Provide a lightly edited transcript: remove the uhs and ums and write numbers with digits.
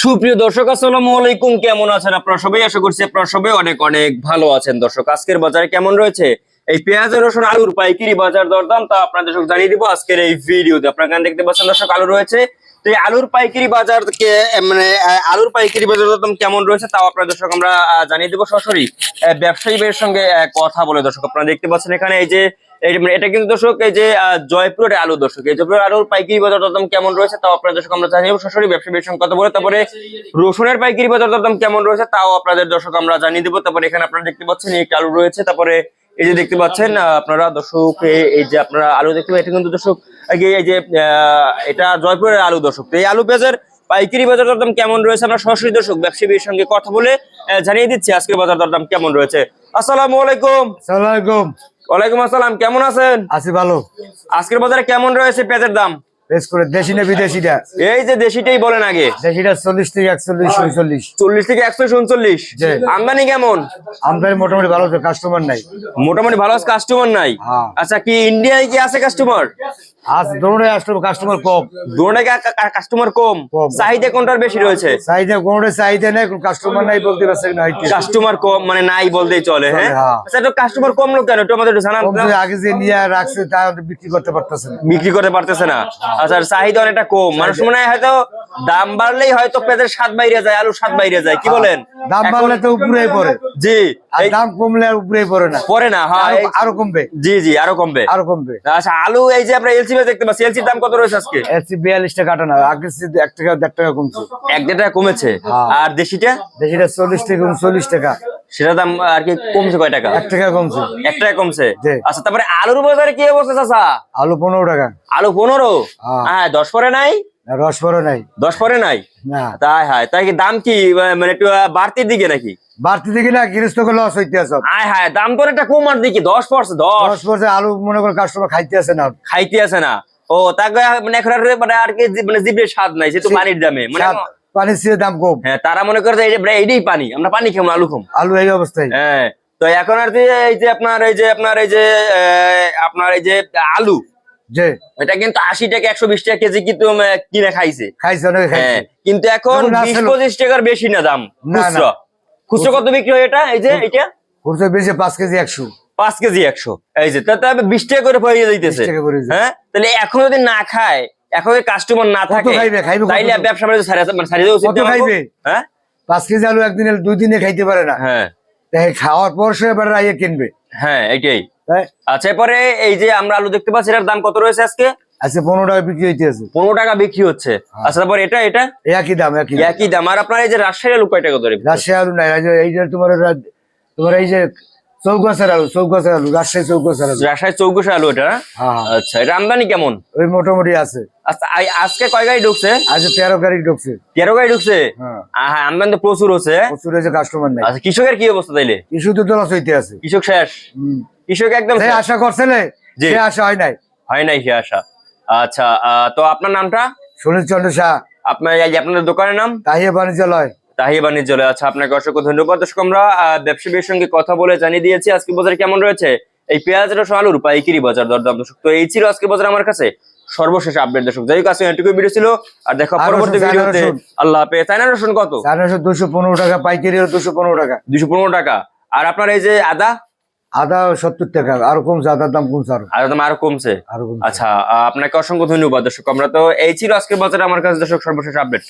সুপ্রিয় দর্শক, আসসালামু আলাইকুম। কেমন আছেন আপনারা সবাই? আশা করছি আপনারা সবাই অনেক অনেক ভালো আছেন। দর্শক, আজকের বাজারে কেমন রয়েছে এই পেঁয়াজ, রসুন, আলুর পাইকারি বাজার দরদাম তা আপনাদের দর্শক জানিয়ে দিব আজকের এই ভিডিওতে। আপনারা এখানে দেখতে পাচ্ছেন দর্শক, আলু রয়েছে। তো এই আলুর পাইকারি বাজারকে আলুর পাইকারি বাজার দরদাম কেমন রয়েছে তাও আপনারা দর্শক আমরা জানিয়ে দেবো সরাসরি ব্যবসায়ীদের সঙ্গে কথা বলে। দর্শক, আপনারা দেখতে পাচ্ছেন এখানে এই যে এটা কিন্তু দর্শক এই যে জয়পুরের আলু। দর্শক, এই জয়পুরের আলুর পাইকারি বাজার দরদাম কেমন রয়েছে তাও আপনাদের দর্শক আমরা জানিয়ে দেবো সরাসরি ব্যবসায়ীদের সঙ্গে কথা বলে। তারপরে রসুনের পাইকারি বাজার দরদাম কেমন রয়েছে তাও আপনাদের দর্শক আমরা জানিয়ে দেবো। তারপরে এখানে আপনারা দেখতে পাচ্ছেন একটা আলু রয়েছে। তারপরে এই যে দেখতে পাচ্ছেন আপনারা দর্শক, এই যে আপনারা আলু দেখতে পাচ্ছেন, এটা কিন্তু দর্শক এই যে এটা জয়পুরের আলু। দর্শক, এই আলু পেঁয়াজের পাইকারি বাজার দরদাম কেমন রয়েছে আমরা সরাসরি দর্শক ব্যবসায়ীদের সঙ্গে কথা বলে জানিয়ে দিচ্ছি আজকের বাজার দরদাম কেমন রয়েছে। আসসালামু আলাইকুম। আসসালামু ওয়ালাইকুম আসসালাম। কেমন আছেন? আছি ভালো। আজকের বাজারে কেমন রয়েছে পেঁয়াজের দাম? বেশ করে দেশি না বিদেশিটা? এই যে দেশিটাই বলেন আগে। দেশিটা 40 থেকে 41 39। 40 থেকে 139। আমদানি কেমন? আমদানি মোটামুটি ভালো আছে, কাস্টমার নাই। মোটামুটি ভালো আছে, কাস্টমার নাই। আচ্ছা, কি ইন্ডিয়ায় কি আছে কাস্টমার? আছে, দোনোটাই আসলে কাস্টমার কম। দোনোটাই কাস্টমার কম। চাহিদা কোনটার বেশি রয়েছে? চাহিদা কোনোটাই চাহিদা নাই, কাস্টমার নাই বলতে পারছে না। কাস্টমার কম মানে নাই বলতেই চলে। হ্যাঁ, আচ্ছা, তো কাস্টমার কম লোক কেন একটু আমাদের জানান। আগে যে নিয়ে রাখছে তা বিক্রি করতে পারতেছে না। বিক্রি করতে পারতেছে না। আচ্ছা, চাহিদা অনেকটা কম। মানুষ মনে হয় হয়তো দাম বাড়লেই হয়তো পেঁয়াজের স্বাদ বাইরে যায়, আলু স্বাদ বাইরে যায়। কি বলেন? দাম বাড়লে তো উপরেই পড়ে। জি, আর দাম কমলে আর উপরেই পড়ে না। পড়ে না। হ্যাঁ, আরো কমবে। জি জি, আরো কমবে, আরো কমবে। আচ্ছা, আলু এই যে আমরা এলসি দেখতে পাচ্ছি, এলসির দাম কত রয়েছে আজকে? এলসি 42 টাকা কাটা না, আগে 1 টাকা 1.5 টাকা কমছে। 1-1.5 টাকা কমেছে। আর দেশিটা? দেশিটা 40 থেকে 39 টাকা। সেটা দাম আর কি কমছে কয় টাকা? 1 টাকা কমছে। 1 টাকা কমছে। আচ্ছা, তারপরে আলুর বাজারে কি অবস্থা চাচা? আলু 15 টাকা। আলু 15? হ্যাঁ, 10 পরে নাই? রস পরে নাই। 10 পরে নাই না। তাই হয়, তাই কি দাম কি মানে একটু বাড়তির দিকে নাকি? বাড়তি দিকে না, গৃহস্থকে লস হইতে আছে। আয় হায়, দাম তো একটা কমার দিকে। 10 পড়ছে। 10 পড়ছে। আলু মনে করে কাস্টমার খাইতে আছে না। খাইতে আছে না। ও, তাকে মানে এখন মানে আর কি মানে জিভে স্বাদ নাই, যেহেতু পানির দামে মানে পানির চেয়ে দাম কম। হ্যাঁ, তারা মনে করে এই যে এইটাই পানি, আমরা পানি খাবো, আলু খাবো। আলু এই অবস্থায়। হ্যাঁ, তো এখন আর কি এই যে আপনার এই যে আলু, যে এটা কিন্তু 80 টাকা 120 টাকা কেজি কিন্তু কিনে খাইছে। হ্যাঁ, কিন্তু এখন 20-25 টাকার বেশি না দাম। খুচরো কত বিক্রি হয় এটা? এই যে এটা খুচরো বেশি 5 কেজি 100। 5 কেজি 100। এই যে তাহলে 20 টাকা করে পড়ে যাইতেছে। হ্যাঁ, তাহলে এখন যদি না খায়, এখন কাস্টমার না থাকে, তাইলে ব্যবসা বাণিজ্য ছাড়িয়ে দেওয়া উচিত। খাইবে? হ্যাঁ, 5 কেজি আলু একদিনে 2 দিনে খাইতে পারে না। হ্যাঁ, খাওয়ার পর সে এবার রাইয়ে কিনবে। হ্যাঁ, এটাই। আচ্ছা, এরপরে এই যে আমরা আলু দেখতে পাচ্ছি, এটার দাম কত রয়েছে আজকে? আচ্ছা, 15 টাকা বিক্রি হইতেছে। 15 টাকা বিক্রি হচ্ছে। আচ্ছা, তারপর এটা একই দাম। একই দাম। আর আপনার এই যে রাজশাহী আলু কয় টাকা ধরে? রাজশাহী আলু নাই, এই যে তোমার এই যে চৌগাছার আলু, রাজশাহী চৌগাছার আলু। রাজশাহী চৌগাছা আলু এটা? আচ্ছা, এটা আমদানি কেমন? ওই মোটামুটি আছে। আচ্ছা, আজকে কয় গাড়ি ঢুকছে? আজ 13 গাড়ি ঢুকছে। 13 গাড়ি ঢুকছে? হ্যাঁ, আমদানি তো প্রচুর হচ্ছে। প্রচুর হয়েছে, কাস্টমার নাই। আচ্ছা, কৃষকের কি অবস্থা তাইলে? কৃষক তো লস হইতে আছে। কৃষক শেষ। কৃষক একদম আশা করছে সে আশা হয় নাই সে আশা। আচ্ছা, তো আপনার নামটা? সুনীল চন্দ্র শাহ। আপনাদের দোকানের নাম? তাহিয়া বাণিজ্যালয়। তাহিয়া বাণিজ্যালয়। আচ্ছা, আপনাকে অসংখ্য ধন্যবাদ। দর্শক, আমরা ব্যবসায়ীর সঙ্গে কথা বলে জানিয়ে দিয়েছি আজকে বাজারে কেমন রয়েছে এই পেঁয়াজ, রসুন, আলুর পাইকারি বাজার দরদাম। দর্শক, তো এই ছিল আজকে বাজার আমার কাছে সর্বশেষ আপডেট। দর্শক, যাই হোক, আজকে এটুকু ভিডিও ছিল। আর দেখো পরবর্তী ভিডিওতে। আল্লাহ হাফেজ। চায়না রসুন কত? 215 টাকা পাইকারি, 215 টাকা। 215 টাকা। আর আপনার এই যে আদা? আদা 70 টাকা। আরো কমছে, আদার দাম কমছে। আদার দাম আরো কমছে। আচ্ছা, আপনাকে অসংখ্য ধন্যবাদ। দর্শক, আমরা তো এই ছিল আজকের বাজারে আমার কাছে দর্শক সর্বশেষ আপডেট।